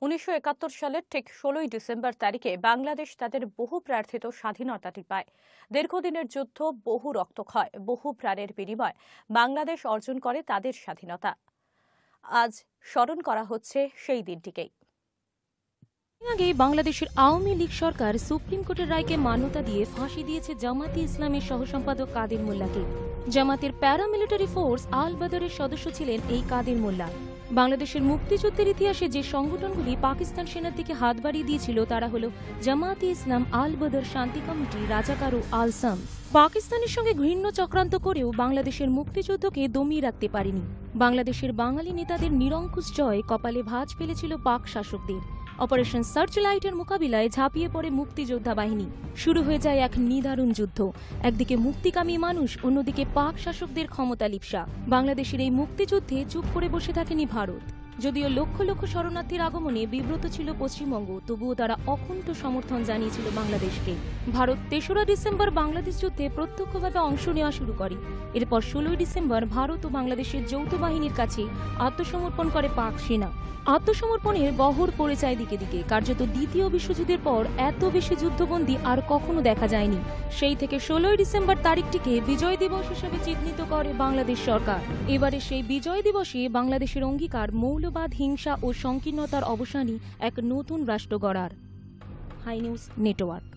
1971 সালের ঠিক 16ই ডিসেম্বর তারিখে বাংলাদেশ তাদের বহু প্রার্থিত স্বাধীনতাটি পায়। দীর্ঘদিনের যুদ্ধ, বহু রক্তক্ষয়, বহু প্রাণের বিনিময় বাংলাদেশ অর্জন করে তাদের স্বাধীনতা। আজ স্মরণ করা হচ্ছে সেই দিনটিকেই। আগে বাংলাদেশের আওয়ামী লীগ সরকার সুপ্রিম কোর্টের রায়কে মান্যতা দিয়ে ফাঁসি দিয়েছে জামাতে ইসলামের সহসম্পাদক কাদের মোল্লাকে। জামাতের প্যারামিলিটারি ফোর্স আল বদরের সদস্য ছিলেন এই কাদের মোল্লা। বাংলাদেশের মুক্তিযুদ্ধের ইতিহাসে যে সংগঠনগুলি পাকিস্তান সেনার দিকে হাত বাড়িয়ে দিয়েছিল তারা হল জামাতে ইসলাম, আল বদর শান্তি কমিটি, রাজাকার ও আল সাম। পাকিস্তানের সঙ্গে ঘৃণ্য চক্রান্ত করেও বাংলাদেশের মুক্তিযুদ্ধকে দমিয়ে রাখতে পারেনি। বাংলাদেশের বাঙালি নেতাদের নিরঙ্কুশ জয় কপালে ভাঁজ ফেলেছিল পাক শাসকদের। অপারেশন সার্চলাইটের মোকাবিলায় ঝাঁপিয়ে পড়ে মুক্তিযোদ্ধা বাহিনী। শুরু হয়ে যায় এক নিদারুণ যুদ্ধ। একদিকে মুক্তিকামী মানুষ, অন্যদিকে পাক শাসকদের ক্ষমতা লিপ্সা। বাংলাদেশের এই মুক্তিযুদ্ধে চুপ করে বসে থাকেনি ভারত। যদিও লক্ষ লক্ষ শরণার্থীর আগমনে বিব্রত ছিল পশ্চিমবঙ্গ, তবুও তারা অকুণ্ঠ সমর্থন জানিয়েছিল বাংলাদেশকে। ভারত 3রা ডিসেম্বর বাংলাদেশ যুদ্ধে প্রত্যক্ষভাবে অংশ নেওয়া শুরু করে। এরপর 16ই ডিসেম্বর ভারত ও বাংলাদেশের যৌথ বাহিনীর কাছে আত্মসমর্পণ করে পাক সেনা। আত্মসমর্পণের বহর পড়ে যায় দিকে দিকে। কার্যত দ্বিতীয় বিশ্বযুদ্ধের পর এত বেশি যুদ্ধবন্দী আর কখনো দেখা যায়নি। সেই থেকে 16ই ডিসেম্বর তারিখটিকে বিজয় দিবস হিসেবে চিহ্নিত করে বাংলাদেশ সরকার। এবারে সেই বিজয় দিবসে বাংলাদেশের অঙ্গীকার মৌলবাদ, হিংসা ও সংকীর্ণতার অবসানই এক নতুন রাষ্ট্র গড়ার। Hi news network.